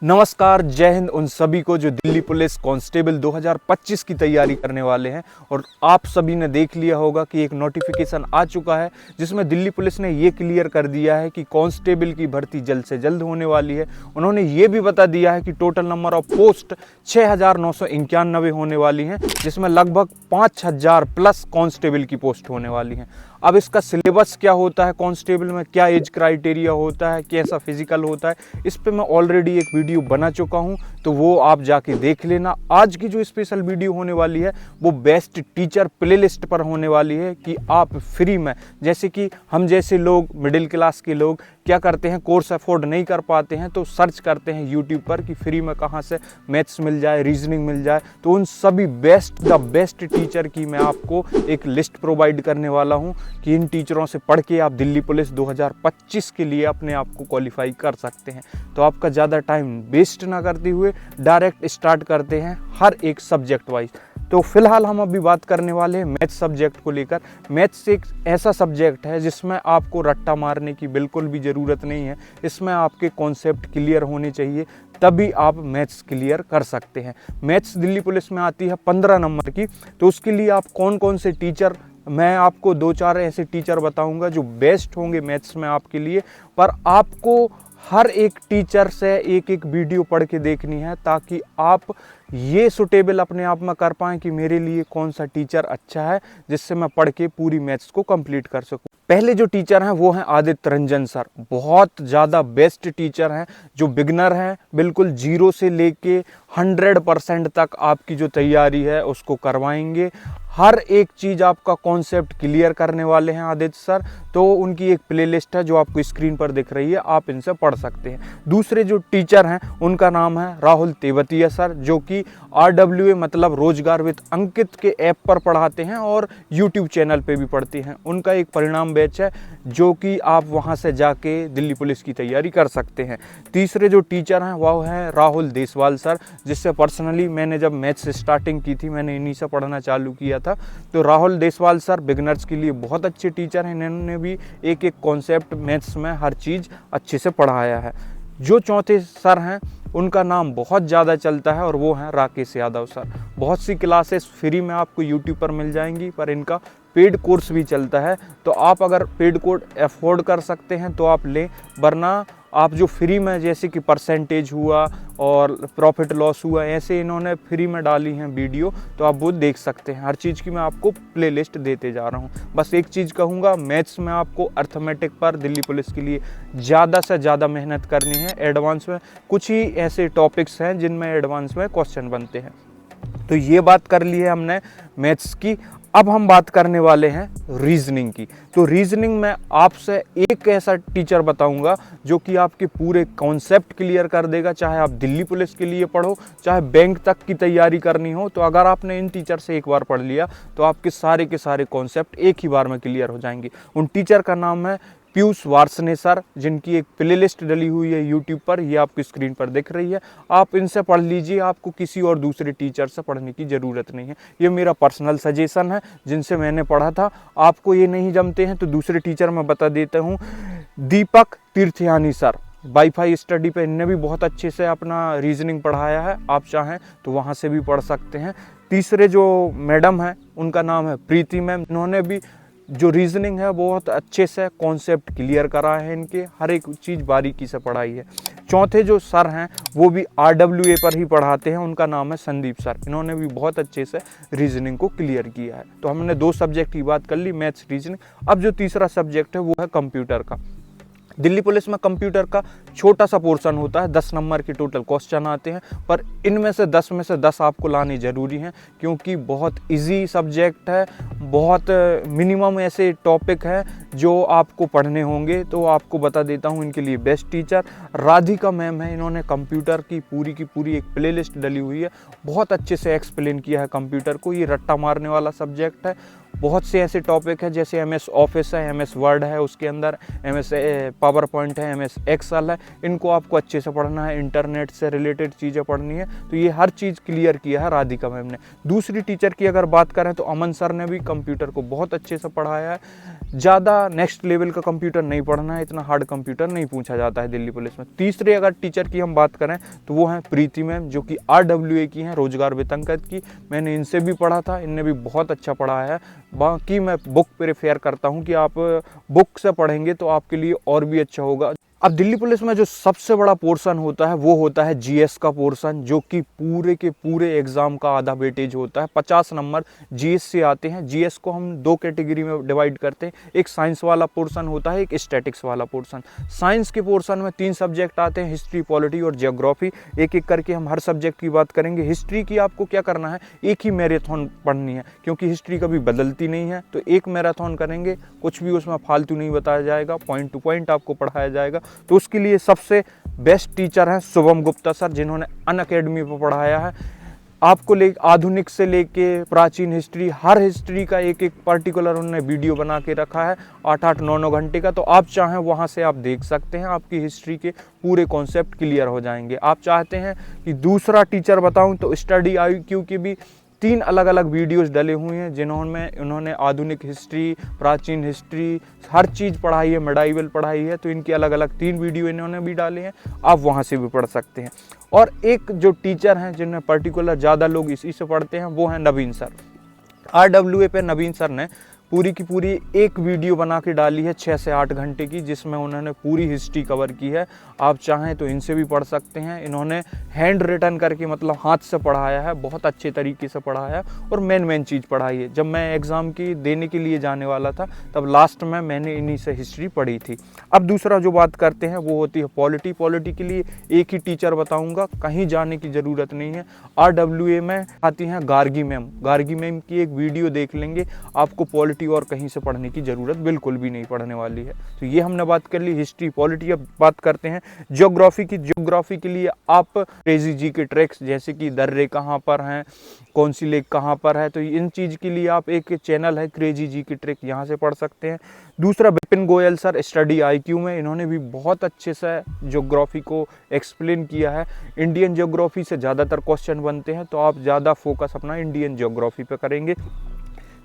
नमस्कार, जय हिंद उन सभी को जो दिल्ली पुलिस कांस्टेबल 2025 की तैयारी करने वाले हैं। और आप सभी ने देख लिया होगा कि एक नोटिफिकेशन आ चुका है जिसमें दिल्ली पुलिस ने ये क्लियर कर दिया है कि कांस्टेबल की भर्ती जल्द से जल्द होने वाली है। उन्होंने ये भी बता दिया है कि टोटल नंबर ऑफ पोस्ट 6,991 होने वाली हैं, जिसमें लगभग 5,000 प्लस कांस्टेबल की पोस्ट होने वाली हैं। अब इसका सिलेबस क्या होता है, कांस्टेबल में क्या एज क्राइटेरिया होता है, कैसा फिजिकल होता है, इस पे मैं ऑलरेडी एक वीडियो बना चुका हूं, तो वो आप जाके देख लेना। आज की जो स्पेशल वीडियो होने वाली है वो बेस्ट टीचर प्लेलिस्ट पर होने वाली है कि आप फ्री में, जैसे कि हम जैसे लोग मिडिल क्लास के लोग क्या करते हैं, कोर्स अफोर्ड नहीं कर पाते हैं तो सर्च करते हैं यूट्यूब पर कि फ्री में कहाँ से मैथ्स मिल जाए, रीजनिंग मिल जाए। तो उन सभी द बेस्ट टीचर की मैं आपको एक लिस्ट प्रोवाइड करने वाला हूँ कि इन टीचरों से पढ़ के आप दिल्ली पुलिस 2025 के लिए अपने आप को क्वालिफाई कर सकते हैं। तो आपका ज़्यादा टाइम वेस्ट ना करते हुए डायरेक्ट स्टार्ट करते हैं हर एक सब्जेक्ट वाइज। तो फिलहाल हम अभी बात करने वाले हैं मैथ्स सब्जेक्ट को लेकर। मैथ्स एक ऐसा सब्जेक्ट है जिसमें आपको रट्टा मारने की बिल्कुल भी ज़रूरत नहीं है। इसमें आपके कॉन्सेप्ट क्लियर होने चाहिए, तभी आप मैथ्स क्लियर कर सकते हैं। मैथ्स दिल्ली पुलिस में आती है 15 नंबर की। तो उसके लिए आप कौन कौन से टीचर, मैं आपको 2-4 ऐसे टीचर बताऊंगा जो बेस्ट होंगे मैथ्स में आपके लिए। पर आपको हर एक टीचर से एक एक वीडियो पढ़ के देखनी है ताकि आप ये सुटेबल अपने आप में कर पाएँ कि मेरे लिए कौन सा टीचर अच्छा है जिससे मैं पढ़ के पूरी मैथ्स को कंप्लीट कर सकूं। पहले जो टीचर हैं वो हैं आदित्य रंजन सर। बहुत ज़्यादा बेस्ट टीचर हैं जो बिगनर हैं, बिल्कुल 0 से लेके 100% तक आपकी जो तैयारी है उसको करवाएंगे। हर एक चीज़ आपका कॉन्सेप्ट क्लियर करने वाले हैं आदित्य सर। तो उनकी एक प्लेलिस्ट है जो आपको स्क्रीन पर दिख रही है, आप इनसे पढ़ सकते हैं। दूसरे जो टीचर हैं उनका नाम है राहुल तेवतिया सर, जो कि RWA मतलब रोजगार विद अंकित के ऐप पर पढ़ाते हैं और YouTube चैनल पे भी पढ़ते हैं। उनका एक परिणाम बैच है जो कि आप वहां से जाके दिल्ली पुलिस की तैयारी कर सकते हैं। तीसरे जो टीचर हैं वह हैं राहुल देसवाल सर, जिससे पर्सनली मैंने जब मैथ्स स्टार्टिंग की थी मैंने इन्हीं से पढ़ना चालू किया था। तो राहुल देसवाल सर बिगनर्स के लिए बहुत अच्छे टीचर हैं। इन्होंने भी एक एक कॉन्सेप्ट मैथ्स में हर चीज़ अच्छे से पढ़ाया है। जो चौथे सर हैं उनका नाम बहुत ज़्यादा चलता है और वो हैं राकेश यादव सर। बहुत सी क्लासेस फ्री में आपको यूट्यूब पर मिल जाएंगी, पर इनका पेड कोर्स भी चलता है। तो आप अगर पेड कोर्स अफोर्ड कर सकते हैं तो आप लें, वरना आप जो फ्री में, जैसे कि परसेंटेज हुआ और प्रॉफिट लॉस हुआ, ऐसे इन्होंने फ्री में डाली हैं वीडियो, तो आप वो देख सकते हैं। हर चीज़ की मैं आपको प्लेलिस्ट देते जा रहा हूँ। बस एक चीज़ कहूँगा, मैथ्स में आपको अर्थमेटिक पर दिल्ली पुलिस के लिए ज़्यादा से ज़्यादा मेहनत करनी है। एडवांस में कुछ ही ऐसे टॉपिक्स हैं जिनमें एडवांस में क्वेश्चन बनते हैं। तो ये बात कर ली है हमने मैथ्स की। अब हम बात करने वाले हैं रीजनिंग की। तो रीजनिंग में आपसे एक ऐसा टीचर बताऊंगा जो कि आपके पूरे कॉन्सेप्ट क्लियर कर देगा, चाहे आप दिल्ली पुलिस के लिए पढ़ो, चाहे बैंक तक की तैयारी करनी हो। तो अगर आपने इन टीचर से एक बार पढ़ लिया तो आपके सारे के सारे कॉन्सेप्ट एक ही बार में क्लियर हो जाएंगे। उन टीचर का नाम है पीयूष वार्ष्णेय सर, जिनकी एक प्लेलिस्ट डली हुई है यूट्यूब पर, ये आपकी स्क्रीन पर दिख रही है। आप इनसे पढ़ लीजिए, आपको किसी और दूसरे टीचर से पढ़ने की ज़रूरत नहीं है। ये मेरा पर्सनल सजेशन है, जिनसे मैंने पढ़ा था। आपको ये नहीं जमते हैं तो दूसरे टीचर मैं बता देता हूँ। दीपक तीर्थयानी सर, वाईफाई स्टडी पे इनने भी बहुत अच्छे से अपना रीजनिंग पढ़ाया है, आप चाहें तो वहाँ से भी पढ़ सकते हैं। तीसरे जो मैडम हैं उनका नाम है प्रीति मैम। इन्होंने भी जो रीजनिंग है बहुत अच्छे से कॉन्सेप्ट क्लियर करा है, इनके हर एक चीज़ बारीकी से पढ़ाई है। चौथे जो सर हैं वो भी RWA पर ही पढ़ाते हैं, उनका नाम है संदीप सर। इन्होंने भी बहुत अच्छे से रीजनिंग को क्लियर किया है। तो हमने 2 सब्जेक्ट की बात कर ली, मैथ्स, रीजनिंग। अब जो तीसरा सब्जेक्ट है वो है कंप्यूटर का। दिल्ली पुलिस में कंप्यूटर का छोटा सा पोर्शन होता है, 10 नंबर के टोटल क्वेश्चन आते हैं, पर इनमें से 10 में से 10 आपको लाने ज़रूरी हैं, क्योंकि बहुत इजी सब्जेक्ट है। बहुत मिनिमम ऐसे टॉपिक हैं जो आपको पढ़ने होंगे। तो आपको बता देता हूं, इनके लिए बेस्ट टीचर राधिका मैम है। इन्होंने कंप्यूटर की पूरी एक प्लेलिस्ट डली हुई है, बहुत अच्छे से एक्सप्लेन किया है कंप्यूटर को। ये रट्टा मारने वाला सब्जेक्ट है, बहुत से ऐसे टॉपिक हैं जैसे MS ऑफिस है, MS वर्ड है, उसके अंदर MS पावर पॉइंट है, MS एक्सेल है, इनको आपको अच्छे से पढ़ना है, इंटरनेट से रिलेटेड चीज़ें पढ़नी है। तो ये हर चीज़ क्लियर किया है राधिका मैम ने। दूसरी टीचर की अगर बात करें तो अमन सर ने भी कंप्यूटर को बहुत अच्छे से पढ़ाया है। ज़्यादा नेक्स्ट लेवल का कंप्यूटर नहीं पढ़ना है, इतना हार्ड कंप्यूटर नहीं पूछा जाता है दिल्ली पुलिस में। तीसरे अगर टीचर की हम बात करें तो वो हैं प्रीति मैम, जो कि RWA की हैं, रोजगार वेतनकद की। मैंने इनसे भी पढ़ा था, इनने भी बहुत अच्छा पढ़ाया है। बाकी मैं बुक प्रेफर करता हूँ कि आप बुक से पढ़ेंगे तो आपके लिए और भी अच्छा होगा। अब दिल्ली पुलिस में जो सबसे बड़ा पोर्शन होता है वो होता है GS का पोर्शन, जो कि पूरे के पूरे एग्जाम का आधा वेटेज होता है। 50 नंबर GS से आते हैं। GS को हम 2 कैटेगरी में डिवाइड करते हैं, एक साइंस वाला पोर्शन होता है, एक स्टैटिक्स वाला पोर्शन। साइंस के पोर्शन में 3 सब्जेक्ट आते हैं, हिस्ट्री, पॉलिटी और जियोग्राफी। एक एक करके हम हर सब्जेक्ट की बात करेंगे। हिस्ट्री की आपको क्या करना है, एक ही मैराथन पढ़नी है, क्योंकि हिस्ट्री कभी बदलती नहीं है। तो एक मैराथन करेंगे, कुछ भी उसमें फालतू नहीं बताया जाएगा, पॉइंट टू पॉइंट आपको पढ़ाया जाएगा। तो उसके लिए सबसे बेस्ट टीचर हैं शुभम गुप्ता सर, जिन्होंने अनअकैडमी पर पढ़ाया है। आपको आधुनिक से लेके प्राचीन हिस्ट्री, हर हिस्ट्री का एक एक पर्टिकुलर उन्होंने वीडियो बना के रखा है, 8-8, 9-9 घंटे का। तो आप चाहें वहाँ से आप देख सकते हैं, आपकी हिस्ट्री के पूरे कॉन्सेप्ट क्लियर हो जाएंगे। आप चाहते हैं कि दूसरा टीचर बताऊं तो स्टडी IQ की भी 3 अलग अलग वीडियोस डले हुए हैं, जिन्होंने उन्होंने आधुनिक हिस्ट्री, प्राचीन हिस्ट्री, हर चीज़ पढ़ाई है, मेडाइवल पढ़ाई है। तो इनकी अलग अलग 3 वीडियो इन्होंने भी डाले हैं, आप वहाँ से भी पढ़ सकते हैं। और एक जो टीचर हैं जिन्हें पर्टिकुलर ज़्यादा लोग इसी से पढ़ते हैं, वो हैं नवीन सर। RWA पे नवीन सर ने पूरी की पूरी एक वीडियो बना के डाली है 6 से 8 घंटे की, जिसमें उन्होंने पूरी हिस्ट्री कवर की है। आप चाहें तो इनसे भी पढ़ सकते हैं। इन्होंने हैंड रिटन करके, मतलब हाथ से पढ़ाया है, बहुत अच्छे तरीके से पढ़ाया है और मेन चीज़ पढ़ाई है। जब मैं एग्ज़ाम की देने के लिए जाने वाला था, तब लास्ट में मैंने इन्हीं से हिस्ट्री पढ़ी थी। अब दूसरा जो बात करते हैं वो होती है पॉलिटी। पॉलिटी के लिए एक ही टीचर बताऊँगा, कहीं जाने की ज़रूरत नहीं है। RWA में आती हैं गार्गी मैम। गार्गी मैम की एक वीडियो देख लेंगे, आपको पॉलिटी और कहीं से पढ़ने की ज़रूरत बिल्कुल भी नहीं पड़ने वाली है। तो ये हमने बात कर ली हिस्ट्री, पॉलिटी। अब बात करते हैं ज्योग्राफी की। ज्योग्राफी के लिए आप क्रेजी जी के ट्रैक्स, जैसे कि दर्रे कहाँ पर हैं, कौन सी लेक कहाँ पर है, तो इन चीज़ के लिए आप एक चैनल है क्रेजी जी की ट्रैक, यहाँ से पढ़ सकते हैं। दूसरा Vipin Goyal sir, study IQ में, इन्होंने भी बहुत अच्छे से ज्योग्राफी को एक्सप्लेन किया है। इंडियन ज्योग्राफी से ज़्यादातर क्वेश्चन बनते हैं, तो आप ज़्यादा फोकस अपना इंडियन ज्योग्राफी पे करेंगे।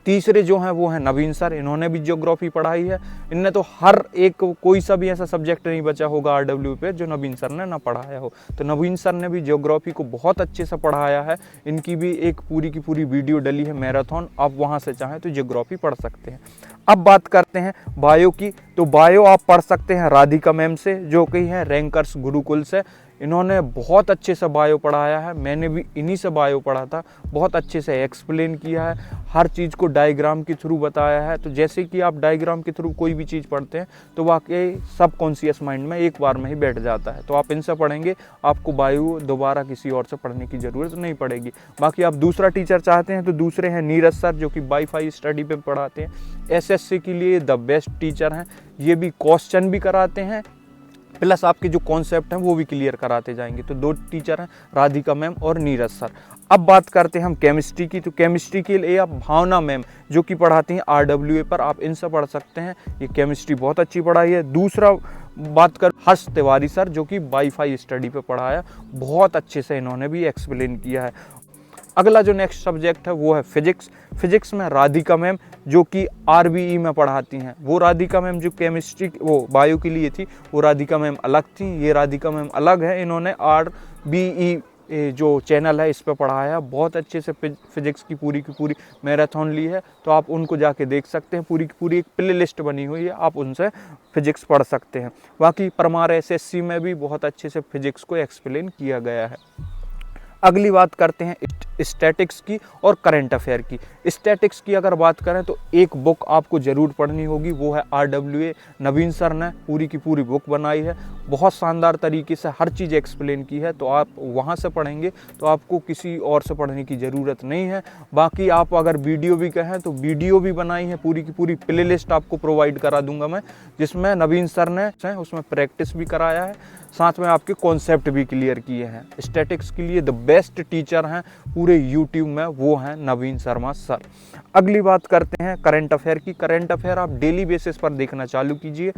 तीसरे जो हैं वो हैं नवीन सर, इन्होंने भी ज्योग्राफी पढ़ाई है। इनने तो हर एक, कोई सा भी ऐसा सब्जेक्ट नहीं बचा होगा RWA पे जो नवीन सर ने ना पढ़ाया हो। तो नवीन सर ने भी ज्योग्राफी को बहुत अच्छे से पढ़ाया है। इनकी भी एक पूरी की पूरी वीडियो डली है मैराथन, आप वहाँ से चाहें तो ज्योग्राफी पढ़ सकते हैं। अब बात करते हैं बायो की। तो बायो आप पढ़ सकते हैं राधिका मैम से, जो कि हैं रैंकर्स गुरुकुल से। इन्होंने बहुत अच्छे से बायो पढ़ाया है, मैंने भी इन्हीं से बायो पढ़ा था। बहुत अच्छे से एक्सप्लेन किया है, हर चीज़ को डायग्राम के थ्रू बताया है। तो जैसे कि आप डायग्राम के थ्रू कोई भी चीज़ पढ़ते हैं तो वाकई सबकॉन्शियस माइंड में एक बार में ही बैठ जाता है। तो आप इनसे पढ़ेंगे, आपको बायो दोबारा किसी और से पढ़ने की ज़रूरत नहीं पड़ेगी। बाकी आप दूसरा टीचर चाहते हैं तो दूसरे हैं नीरज सर, जो कि वाईफाई स्टडी पे पढ़ाते हैं। SSC के लिए द बेस्ट टीचर हैं। ये भी क्वेश्चन भी कराते हैं, प्लस आपके जो कॉन्सेप्ट हैं वो भी क्लियर कराते जाएंगे। तो 2 टीचर हैं, राधिका मैम और नीरज सर। अब बात करते हैं हम केमिस्ट्री की। तो केमिस्ट्री के लिए आप भावना मैम, जो कि पढ़ाती हैं RWA पर, आप इनसे पढ़ सकते हैं। ये केमिस्ट्री बहुत अच्छी पढ़ाई है। दूसरा बात कर हर्ष तिवारी सर, जो कि वाईफाई स्टडी पे पढ़ाया, बहुत अच्छे से इन्होंने भी एक्सप्लेन किया है। अगला जो नेक्स्ट सब्जेक्ट है वो है फिजिक्स। फिजिक्स में राधिका मैम, जो कि RBE में पढ़ाती हैं। वो राधिका मैम जो केमिस्ट्री, वो बायो के लिए थी, वो राधिका मैम अलग थी, ये राधिका मैम अलग है। इन्होंने RBE जो चैनल है इस पर पढ़ाया, बहुत अच्छे से फिजिक्स की पूरी मैराथन ली है। तो आप उनको जाके देख सकते हैं, पूरी की पूरी एक प्ले लिस्ट बनी हुई है, आप उनसे फिजिक्स पढ़ सकते हैं। बाकी परमार SSC में भी बहुत अच्छे से फिजिक्स को एक्सप्लेन किया गया है। अगली बात करते हैं स्टैटिक्स की और करंट अफेयर की। स्टैटिक्स की अगर बात करें तो एक बुक आपको ज़रूर पढ़नी होगी, वो है RWA। नवीन सर ने पूरी की पूरी बुक बनाई है, बहुत शानदार तरीके से हर चीज़ एक्सप्लेन की है। तो आप वहाँ से पढ़ेंगे तो आपको किसी और से पढ़ने की ज़रूरत नहीं है। बाकी आप अगर वीडियो भी कहें तो वीडियो भी बनाई है, पूरी की पूरी प्ले लिस्ट आपको प्रोवाइड करा दूंगा मैं, जिसमें नवीन सर ने उसमें प्रैक्टिस भी कराया है, साथ में आपके कॉन्सेप्ट भी क्लियर किए हैं। स्टैटिक्स के लिए द बेस्ट टीचर हैं। पूरे यूट्यूब में, वो हैं नवीन शर्मा सर। अगली बात करते हैं करंट अफेयर की। करंट अफेयर आप डेली बेसिस पर देखना चालू कीजिए,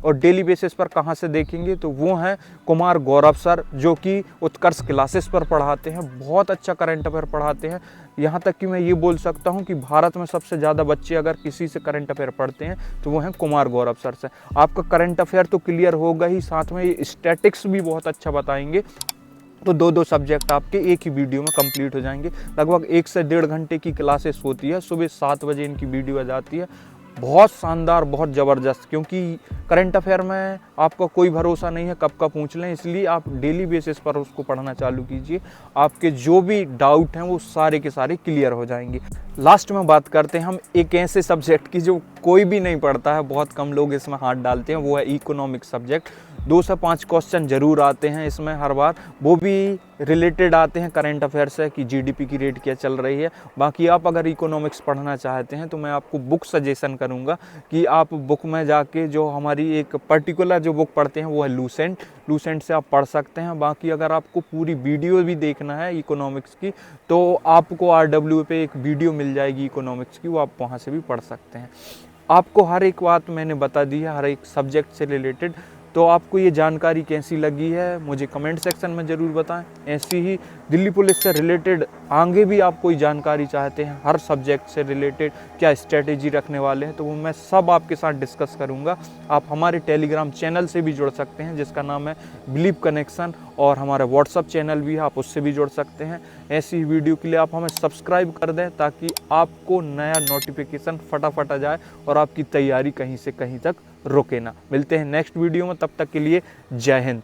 और डेली बेसिस पर कहाँ से देखेंगे तो वो हैं कुमार गौरव सर, जो कि उत्कर्ष क्लासेस पर पढ़ाते हैं। बहुत अच्छा करंट अफेयर पढ़ाते हैं। यहाँ तक कि मैं ये बोल सकता हूँ कि भारत में सबसे ज़्यादा बच्चे अगर किसी से करंट अफेयर पढ़ते हैं तो वो हैं कुमार गौरव सर से। आपका करंट अफेयर तो क्लियर होगा ही, साथ में ये स्टैटिक्स भी बहुत अच्छा बताएंगे। तो दो सब्जेक्ट आपके एक ही वीडियो में कंप्लीट हो जाएंगे। लगभग 1 से 1.5 घंटे की क्लासेस होती है, सुबह 7 बजे इनकी वीडियो आ जाती है। बहुत शानदार, बहुत ज़बरदस्त, क्योंकि करंट अफेयर में आपका कोई भरोसा नहीं है कब का पूछ लें, इसलिए आप डेली बेसिस पर उसको पढ़ना चालू कीजिए। आपके जो भी डाउट हैं वो सारे के सारे क्लियर हो जाएंगे। लास्ट में बात करते हैं हम एक ऐसे सब्जेक्ट की जो कोई भी नहीं पढ़ता है, बहुत कम लोग इसमें हाथ डालते हैं, वो है इकोनॉमिक सब्जेक्ट। 2 से 5 क्वेश्चन जरूर आते हैं इसमें हर बार, वो भी रिलेटेड आते हैं करंट अफेयर से कि जीडीपी की रेट क्या चल रही है। बाकी आप अगर इकोनॉमिक्स पढ़ना चाहते हैं तो मैं आपको बुक सजेशन करूंगा कि आप बुक में जाके जो हमारी एक पर्टिकुलर जो बुक पढ़ते हैं वो है लूसेंट से आप पढ़ सकते हैं। बाकी अगर आपको पूरी वीडियो भी देखना है इकोनॉमिक्स की तो आपको RW पे एक वीडियो मिल जाएगी इकोनॉमिक्स की, वो आप वहाँ से भी पढ़ सकते हैं। आपको हर एक बात मैंने बता दी है, हर एक सब्जेक्ट से रिलेटेड। तो आपको ये जानकारी कैसी लगी है मुझे कमेंट सेक्शन में ज़रूर बताएं। ऐसी ही दिल्ली पुलिस से रिलेटेड आगे भी आप कोई जानकारी चाहते हैं, हर सब्जेक्ट से रिलेटेड क्या स्ट्रेटेजी रखने वाले हैं, तो वो मैं सब आपके साथ डिस्कस करूंगा। आप हमारे टेलीग्राम चैनल से भी जुड़ सकते हैं जिसका नाम है बिलीव कनेक्शन, और हमारा व्हाट्सअप चैनल भी है, आप उससे भी जुड़ सकते हैं। ऐसी ही वीडियो के लिए आप हमें सब्सक्राइब कर दें ताकि आपको नया नोटिफिकेशन फटाफट आ जाए और आपकी तैयारी कहीं से कहीं तक रुके ना। मिलते हैं नेक्स्ट वीडियो में, तब तक के लिए जय हिंद।